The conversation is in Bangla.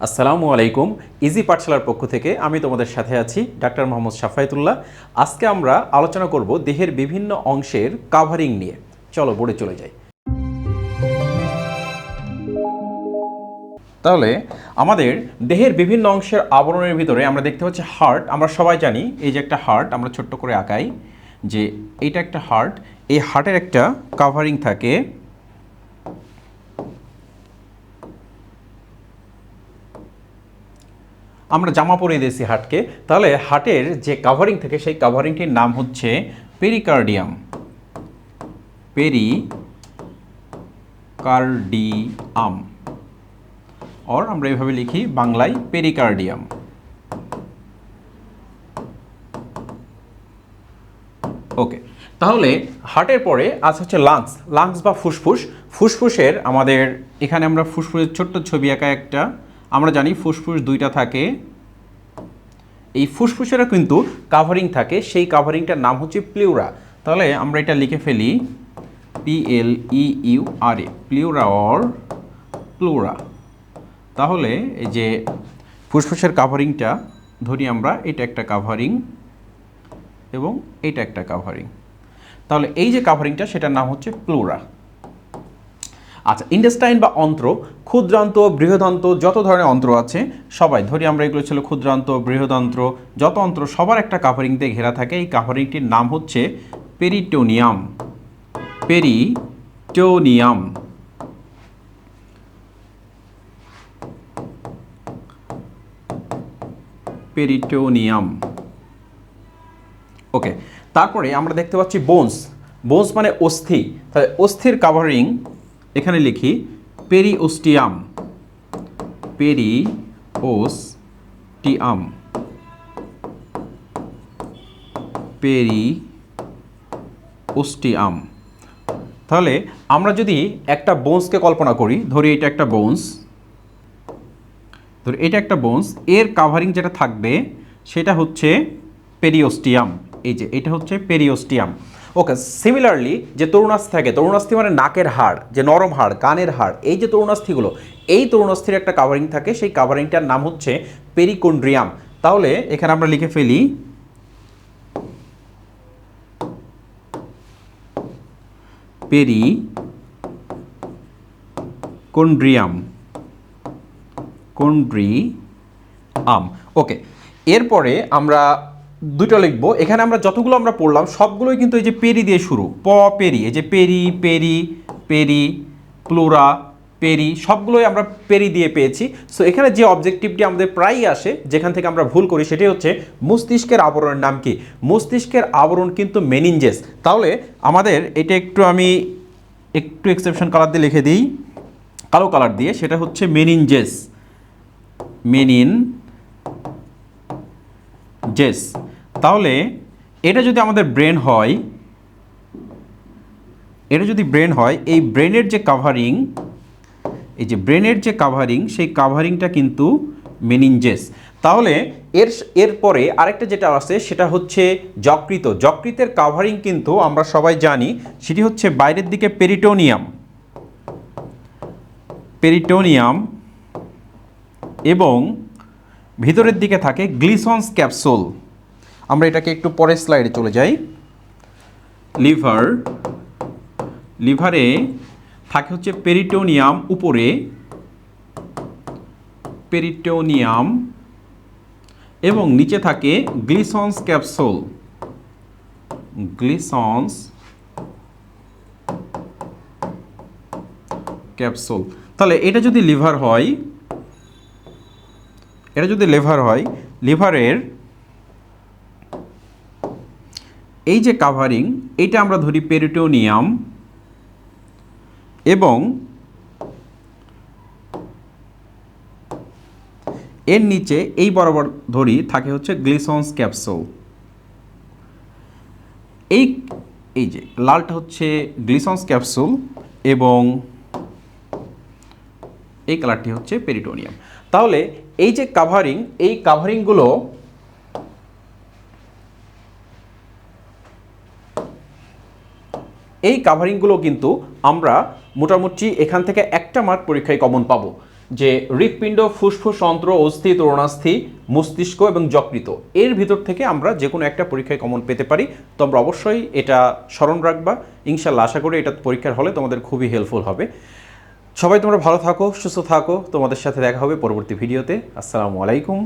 আসসালামু আলাইকুম। ইজি পাঠশালার পক্ষ থেকে আমি তোমাদের সাথে আছি ডাক্তার মোহাম্মদ শাফায়েতুল্লাহ। আজকে আমরা আলোচনা করব দেহের বিভিন্ন অংশের কাভারিং নিয়ে। চলো বোর্ডে চলে যাই। তাহলে আমাদের দেহের বিভিন্ন অংশের আবরণের ভিতরে আমরা দেখতে পাচ্ছি হার্ট। আমরা সবাই জানি এই যে একটা হার্ট, আমরা ছোট্ট করে আঁকাই যে এইটা একটা হার্ট। এই হার্টের একটা কাভারিং থাকে। আমরা জামা পরিয়ে দিয়েছি হার্টকে, তাহলে হার্টের যে কাভারিং থাকে সেই কাভারিংটির নাম হচ্ছে পেরিকার্ডিয়াম। পেরিকার্ডিয়াম, অর আমরা এইভাবে লিখি বাংলায় পেরিকার্ডিয়াম। ওকে, তাহলে হার্টের পরে আজ হচ্ছে লাংস। লাংস বা ফুসফুস। ফুসফুসের আমাদের এখানে আমরা ফুসফুসের ছোট্ট ছবি আঁকা একটা। আমরা জানি ফুসফুস দুইটা থাকে। এই ফুসফুসেরও কিন্তু কাভারিং থাকে, সেই কাভারিংটার নাম হচ্ছে প্লিউরা। তাহলে আমরা এটা লিখে ফেলি PLEURA, প্লিউরা অর প্লুরা। তাহলে এই যে ফুসফুসের কাভারিংটা ধরি আমরা, এটা একটা কাভারিং এবং এটা একটা কাভারিং। তাহলে এই যে কাভারিংটা সেটার নাম হচ্ছে প্লুরা। আচ্ছা, ইন্টেস্টাইন বা অন্ত্র, ক্ষুদ্রান্ত, বৃহদান্ত, যত ধরনের অন্ত্র আছে সবাই ধরি আমরা, এগুলো ছিল ক্ষুদ্রান্ত, বৃহদান্ত্র, যত অন্ত্র সবার একটা কাভারিং দিয়ে ঘেরা থাকে। এই কাভারিংটির নাম হচ্ছে পেরিটোনিয়াম। পেরিটোনিয়াম। পেরিটোনিয়াম। ওকে, তারপরে আমরা দেখতে পাচ্ছি বোনস। বোনস মানে অস্থি। তাহলে অস্থির কাভারিং এখানে লিখি পেরিওস্টিয়াম। পেরিওস্টিয়াম। পেরিওস্টিয়াম। তাহলে আমরা যদি একটা বোনসকে কল্পনা করি, ধরি এটা একটা বোনস, ধরি এটা একটা বোনস, এর কাভারিং যেটা থাকবে সেটা হচ্ছে পেরিওস্টিয়াম। এই যে এটা হচ্ছে পেরিওস্টিয়াম। ওকে, সিমিলারলি যে তরুণাস্থি থাকে, তরুণাস্থি মানে নাকের হাড়, যে নরম হাড়, কানের হাড়, এই যে তরুণাস্থিগুলো, এই তরুণাস্থির একটা কাভারিং থাকে, সেই কাভারিংটার নাম হচ্ছে পেরিকন্ড্রিয়াম। তাহলে এখানে আমরা লিখে ফেলি পেরিকন্ড্রিয়াম। কন্ড্রিয়াম। ওকে, এরপরে আমরা দুটো লিখবো। এখানে আমরা যতগুলো আমরা পড়লাম সবগুলোই কিন্তু এই যে পেরি দিয়ে শুরু, পেরি, এই যে peri, peri, peri, pleura, peri, সবগুলোই আমরা পেরি দিয়ে পেয়েছি। সো এখানে যে অবজেক্টিভটি আমাদের প্রায়ই আসে, যেখান থেকে আমরা ভুল করি, সেটি হচ্ছে মস্তিষ্কের আবরণের নাম কি। মস্তিষ্কের আবরণ কিন্তু মেনিনজেস। তাহলে আমাদের এটা আমি একটু এক্সেপশন কালার দিয়ে লিখে দিই, কালো কালার দিয়ে, সেটা হচ্ছে মেনিনজেস। মেনিনজেস। তাহলে এটা যদি আমাদের ব্রেন হয়, এটা যদি ব্রেন হয়, এই ব্রেনের যে কাভারিং, এই যে ব্রেনের যে কাভারিং, সেই কাভারিংটা কিন্তু মেনিনজেস। তাহলে এরপরে আরেকটা যেটা আছে সেটা হচ্ছে যকৃত। যকৃতের কাভারিং কিন্তু আমরা সবাই জানি, সেটি হচ্ছে বাইরের দিকে পেরিটোনিয়াম। পেরিটোনিয়াম এবং ভিতরের দিকে থাকে গ্লিসন্স ক্যাপসুল। আমরা এটাকে একটু পরের স্লাইডে চলে যাই। লিভারে থাকে হচ্ছে পেরিটোনিয়াম উপরে, পেরিটোনিয়াম, এবং নিচে থাকে গ্লিসন্স ক্যাপসুল। Glisson's capsule. তাহলে এটা যদি লিভার হয়, লিভারের এই যে কাভারিং, এইটা আমরা ধরি পেরিটোনিয়াম, এবং এর নিচে এই বরাবর ধরি থাকে হচ্ছে গ্লিসন্স ক্যাপসুল। এই যে লালটা হচ্ছে গ্লিসন্স ক্যাপসুল এবং এই কালারটি হচ্ছে পেরিটোনিয়াম। তাহলে এই যে কাভারিং, এই কাভারিংগুলো কিন্তু আমরা মোটামুটি এখান থেকে একটা মার্ক পরীক্ষায় কমন পাবো। যে হৃৎপিণ্ড, ফুসফুস, অন্ত্র, অস্থি, তরুণাস্থি, মস্তিষ্ক এবং যকৃত, এর ভিতর থেকে আমরা যে কোনো একটা পরীক্ষায় কমন পেতে পারি। তোমরা অবশ্যই এটা স্মরণ রাখবা। ইনশাল্লাহ আশা করি এটা পরীক্ষার হলে তোমাদের খুবই হেল্পফুল হবে। সবাই তোমরা ভালো থাকো, সুস্থ থাকো। তোমাদের সাথে দেখা হবে পরবর্তী ভিডিওতে। আসসালামু আলাইকুম।